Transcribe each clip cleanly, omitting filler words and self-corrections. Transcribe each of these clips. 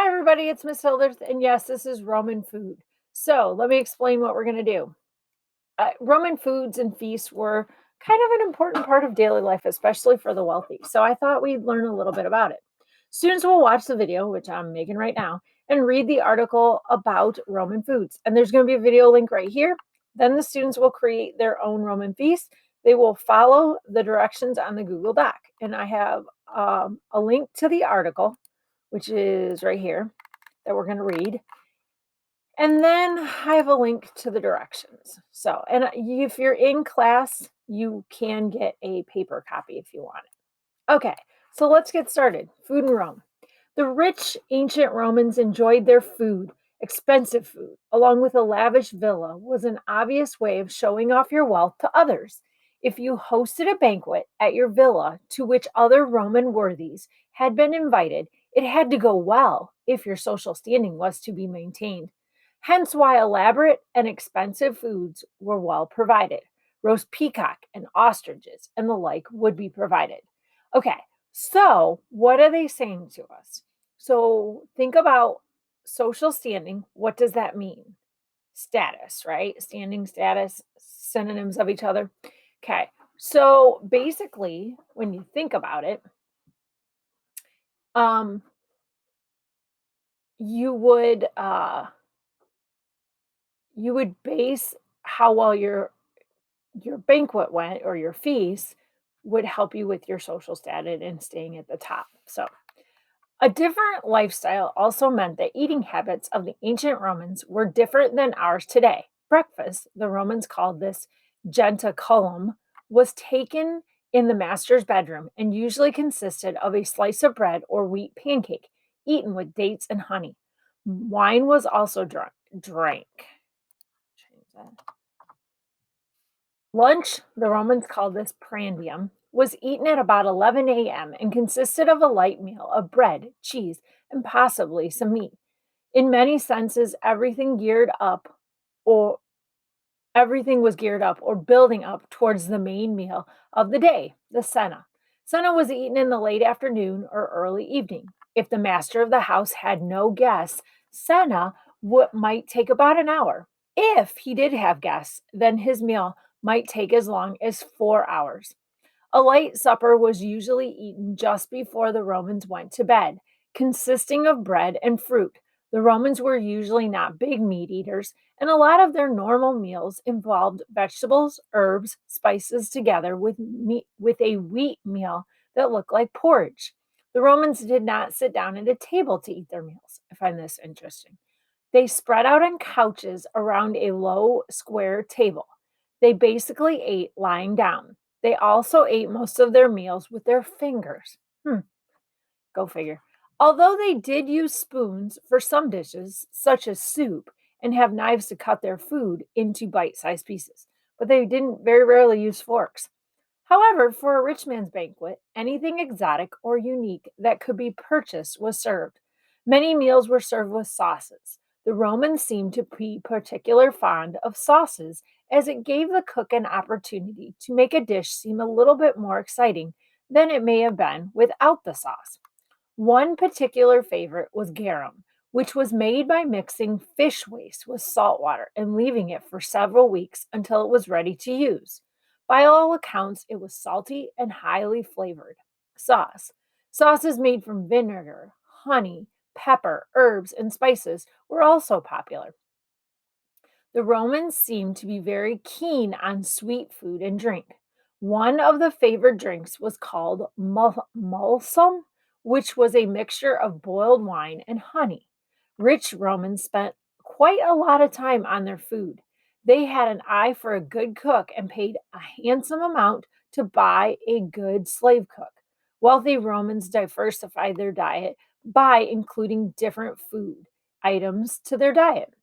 Hi, everybody. It's Miss Hilders, and yes, this is Roman food. So let me explain what we're going to do. Roman foods and feasts were kind of an important part of daily life, especially for the wealthy. So I thought we'd learn a little bit about it. Students will watch the video, which I'm making right now, and read the article about Roman foods. And there's going to be a video link right here. Then the students will create their own Roman feast. They will follow the directions on the Google Doc. And I have a link to the article, which is right here, that we're going to read. And then I have a link to the directions. So, and if you're in class, you can get a paper copy if you want it. Okay, so let's get started. Food in Rome. The rich ancient Romans enjoyed their food, expensive food, along with a lavish villa, was an obvious way of showing off your wealth to others. If you hosted a banquet at your villa to which other Roman worthies had been invited, it had to go well if your social standing was to be maintained. Hence, why elaborate and expensive foods were well provided. Roast peacock and ostriches and the like would be provided. Okay, so what are they saying to us? So think about social standing. What does that mean? Status, right? Standing, status, synonyms of each other. Okay, so basically, when you think about it, um, you would base how well your banquet went or your feast would help you with your social status and staying at the top. So a different lifestyle also meant that eating habits of the ancient Romans were different than ours today. Breakfast, the Romans called this jentaculum, was taken in the master's bedroom and usually consisted of a slice of bread or wheat pancake, eaten with dates and honey. Wine was also drank. Change that. Lunch, the Romans called this prandium, was eaten at about 11 a.m. and consisted of a light meal of bread, cheese, and possibly some meat. In many senses, or everything was geared up or building up towards the main meal of the day, the cena. Cena was eaten in the late afternoon or early evening. If the master of the house had no guests, cena might take about an hour. If he did have guests, then his meal might take as long as 4 hours. A light supper was usually eaten just before the Romans went to bed, consisting of bread and fruit. The Romans were usually not big meat eaters, and a lot of their normal meals involved vegetables, herbs, spices together with a wheat meal that looked like porridge. The Romans did not sit down at a table to eat their meals. I find this interesting. They spread out on couches around a low square table. They basically ate lying down. They also ate most of their meals with their fingers. Go figure. Although they did use spoons for some dishes, such as soup, and have knives to cut their food into bite sized pieces, but they didn't very rarely use forks. However, for a rich man's banquet, anything exotic or unique that could be purchased was served. Many meals were served with sauces. The Romans seemed to be particularly fond of sauces as it gave the cook an opportunity to make a dish seem a little bit more exciting than it may have been without the sauce. One particular favorite was garum, which was made by mixing fish waste with salt water and leaving it for several weeks until it was ready to use. By all accounts, it was salty and highly flavored. Sauce. Sauces made from vinegar, honey, pepper, herbs, and spices were also popular. The Romans seemed to be very keen on sweet food and drink. One of the favored drinks was called mulsum, which was a mixture of boiled wine and honey. Rich Romans spent quite a lot of time on their food. They had an eye for a good cook and paid a handsome amount to buy a good slave cook. Wealthy Romans diversified their diet by including different food items to their diet.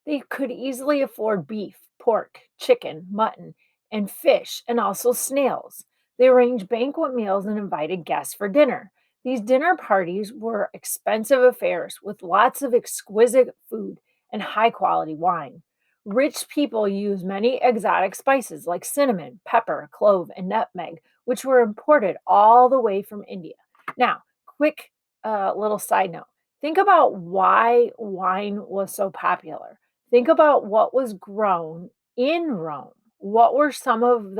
They could easily afford beef, pork, chicken, mutton, and fish, and also snails. They arranged banquet meals and invited guests for dinner. These dinner parties were expensive affairs with lots of exquisite food and high quality wine. Rich people used many exotic spices like cinnamon, pepper, clove, and nutmeg, which were imported all the way from India. Now, quick little side note. Think about why wine was so popular. Think about what was grown in Rome. What were some of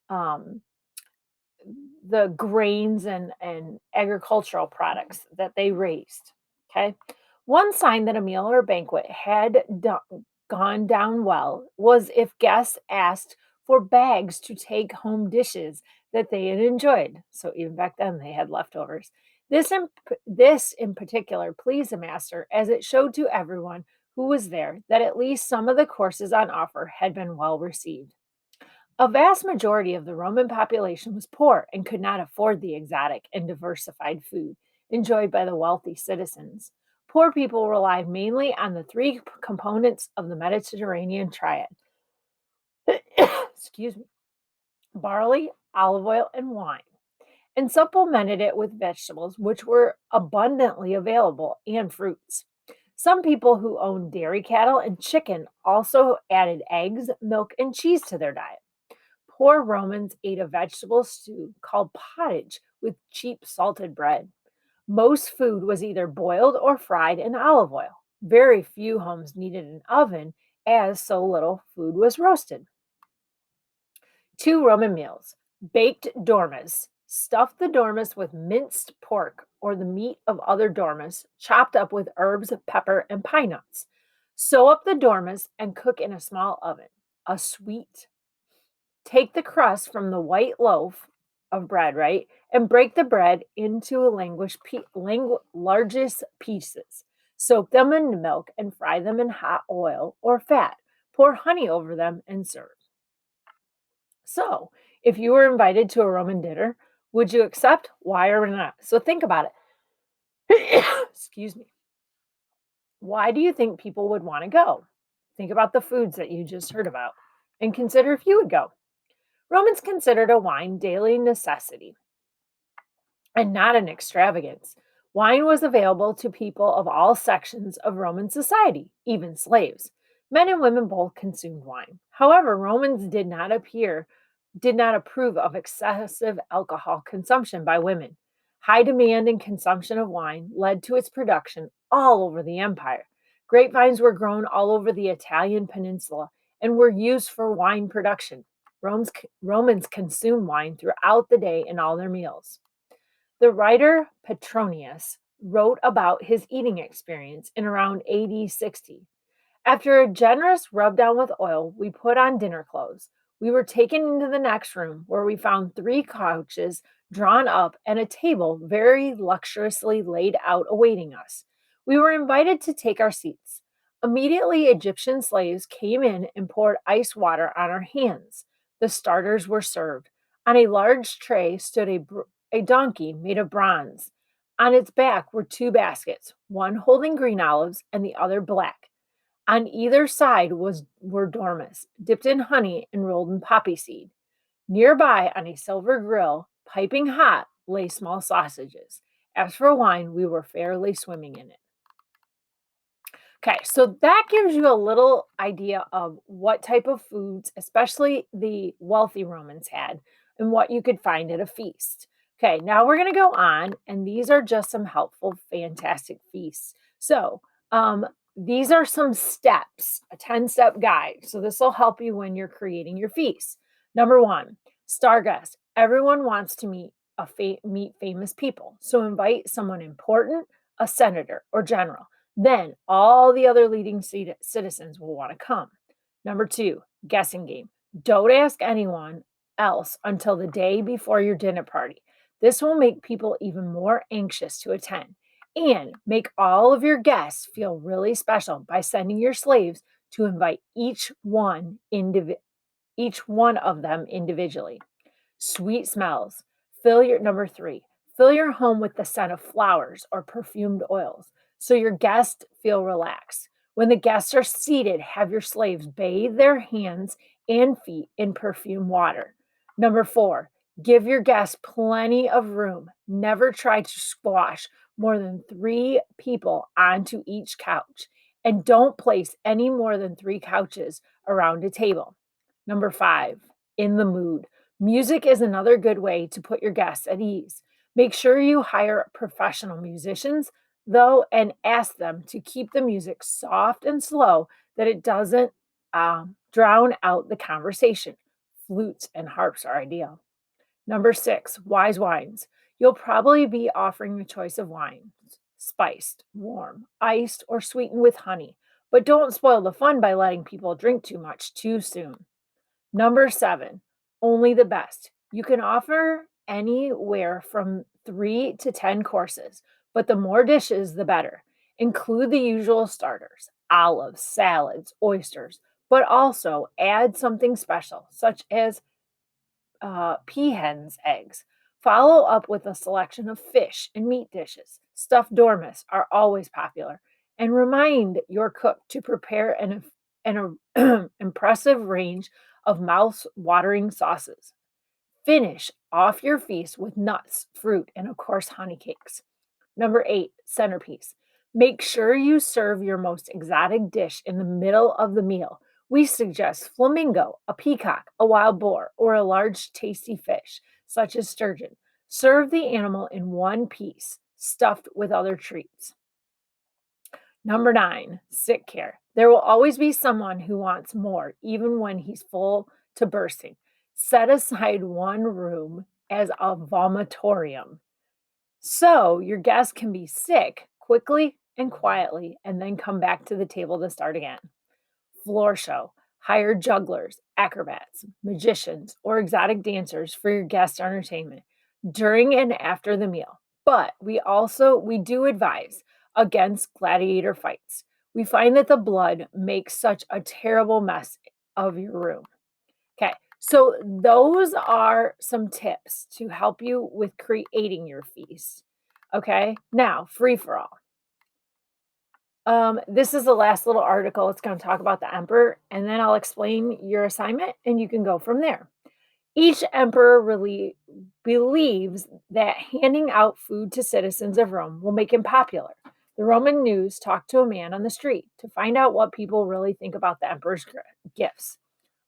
um, the grains and agricultural products that they raised? Okay. One sign that a meal or banquet had gone down well was if guests asked for bags to take home dishes that they had enjoyed. So even back then they had leftovers. This in particular pleased the master as it showed to everyone who was there that at least some of the courses on offer had been well received. A vast majority of the Roman population was poor and could not afford the exotic and diversified food enjoyed by the wealthy citizens. Poor people relied mainly on the three components of the Mediterranean triad. Excuse me. Barley, olive oil, and wine, and supplemented it with vegetables, which were abundantly available, and fruits. Some people who owned dairy cattle and chicken also added eggs, milk, and cheese to their diet. Poor Romans ate a vegetable stew called pottage with cheap salted bread. Most food was either boiled or fried in olive oil. Very few homes needed an oven, as so little food was roasted. Two Roman meals: baked dormice. Stuff the dormice with minced pork or the meat of other dormice, chopped up with herbs, pepper, and pine nuts. Sew up the dormice and cook in a small oven. A sweet. Take the crust from the white loaf of bread, right? And break the bread into largest pieces. Soak them in milk and fry them in hot oil or fat. Pour honey over them and serve. So, if you were invited to a Roman dinner, would you accept? Why or not? So, think about it. Excuse me. Why do you think people would want to go? Think about the foods that you just heard about and consider if you would go. Romans considered a wine daily necessity and not an extravagance. Wine was available to people of all sections of Roman society, even slaves. Men and women both consumed wine. However, Romans did not approve of excessive alcohol consumption by women. High demand and consumption of wine led to its production all over the empire. Grapevines were grown all over the Italian peninsula and were used for wine production. Romans consumed wine throughout the day in all their meals. The writer Petronius wrote about his eating experience in around AD 60. After a generous rub down with oil, we put on dinner clothes. We were taken into the next room where we found three couches drawn up and a table very luxuriously laid out awaiting us. We were invited to take our seats. Immediately, Egyptian slaves came in and poured ice water on our hands. The starters were served. On a large tray stood a donkey made of bronze. On its back were two baskets, one holding green olives and the other black. On either side were dormice, dipped in honey and rolled in poppy seed. Nearby, on a silver grill, piping hot, lay small sausages. As for wine, we were fairly swimming in it. Okay, so that gives you a little idea of what type of foods, especially the wealthy Romans had, and what you could find at a feast. Okay, now we're going to go on, and these are just some helpful, fantastic feasts. So, these are some steps, a 10-step guide. So, this will help you when you're creating your feast. Number one, star guest. Everyone wants to meet famous people. So, invite someone important, a senator or general. Then all the other leading citizens will want to come. Number two, guessing game. Don't ask anyone else until the day before your dinner party. This will make people even more anxious to attend and make all of your guests feel really special by sending your slaves to invite each one of them individually. Sweet smells. Number three, fill your home with the scent of flowers or perfumed oils so your guests feel relaxed. When the guests are seated, have your slaves bathe their hands and feet in perfume water. Number four, give your guests plenty of room. Never try to squash more than three people onto each couch. And don't place any more than three couches around a table. Number five, in the mood. Music is another good way to put your guests at ease. Make sure you hire professional musicians, though, and ask them to keep the music soft and slow that it doesn't drown out the conversation. Flutes and harps are ideal. Number 6, wise wines. You'll probably be offering a choice of wines: spiced, warm, iced, or sweetened with honey. But don't spoil the fun by letting people drink too much too soon. Number 7, only the best. You can offer anywhere from 3 to 10 courses, but the more dishes, the better. Include the usual starters: olives, salads, oysters, but also add something special, such as peahens eggs. Follow up with a selection of fish and meat dishes. Stuffed dormice are always popular. And remind your cook to prepare an impressive range of mouth-watering sauces. Finish off your feast with nuts, fruit, and of course, honey cakes. Number 8, centerpiece. Make sure you serve your most exotic dish in the middle of the meal. We suggest flamingo, a peacock, a wild boar, or a large tasty fish, such as sturgeon. Serve the animal in one piece, stuffed with other treats. Number 9, sick care. There will always be someone who wants more, even when he's full to bursting. Set aside one room as a vomitorium, so your guests can be sick quickly and quietly and then come back to the table to start again. Floor show. Hire jugglers, acrobats, magicians, or exotic dancers for your guest entertainment during and after the meal. But we do advise against gladiator fights. We find that the blood makes such a terrible mess of your room. Okay, so those are some tips to help you with creating your feast. Okay, now free for all. This is the last little article. It's going to talk about the emperor, and then I'll explain your assignment, and you can go from there. Each emperor really believes that handing out food to citizens of Rome will make him popular. The Roman news talked to a man on the street to find out what people really think about the emperor's gifts.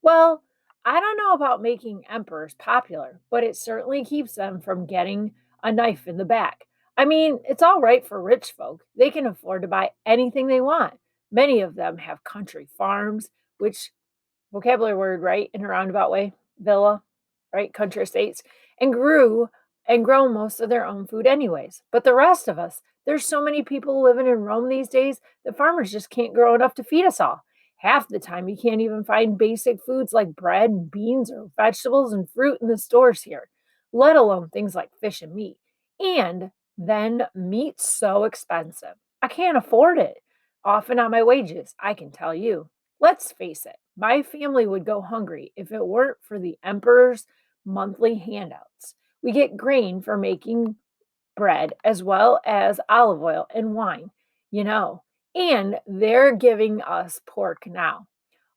Well, I don't know about making emperors popular, but it certainly keeps them from getting a knife in the back. I mean, it's all right for rich folk. They can afford to buy anything they want. Many of them have country farms, which vocabulary word, right? In a roundabout way, villa, right? Country estates, and grow most of their own food anyways. But the rest of us, there's so many people living in Rome these days that farmers just can't grow enough to feed us all. Half the time, you can't even find basic foods like bread and beans or vegetables and fruit in the stores here, let alone things like fish and meat. And then meat's so expensive. I can't afford it. Often on my wages, I can tell you. Let's face it, my family would go hungry if it weren't for the emperor's monthly handouts. We get grain for making bread as well as olive oil and wine, you know, and they're giving us pork now.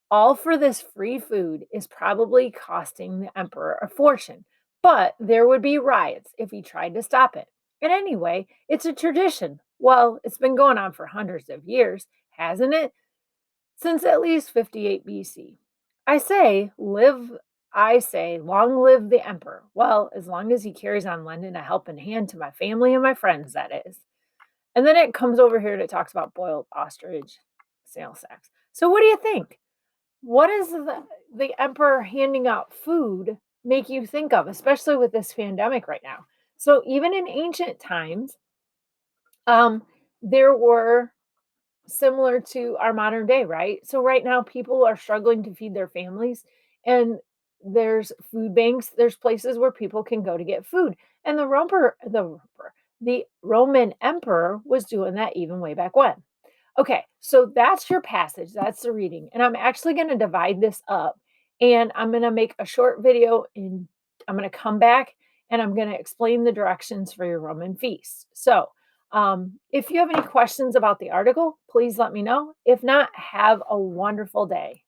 All for this free food is probably costing the emperor a fortune, but there would be riots if he tried to stop it. And anyway, it's a tradition. Well, it's been going on for hundreds of years, hasn't it? Since at least 58 BC. I say, live, I say, long live the emperor. Well, as long as he carries on lending a helping hand to my family and my friends, that is. And then it comes over here and it talks about boiled ostrich, snail sacks. So what do you think? What is the emperor handing out food make you think of, especially with this pandemic right now? So even in ancient times, um, there were similar to our modern day, right? So right now people are struggling to feed their families, and there's food banks, there's places where people can go to get food. And the Roman emperor was doing that even way back when. Okay, so that's your passage, that's the reading. And I'm actually going to divide this up, and I'm going to make a short video, and I'm going to come back and I'm going to explain the directions for your Roman feast. So, if you have any questions about the article, please let me know. If not, have a wonderful day.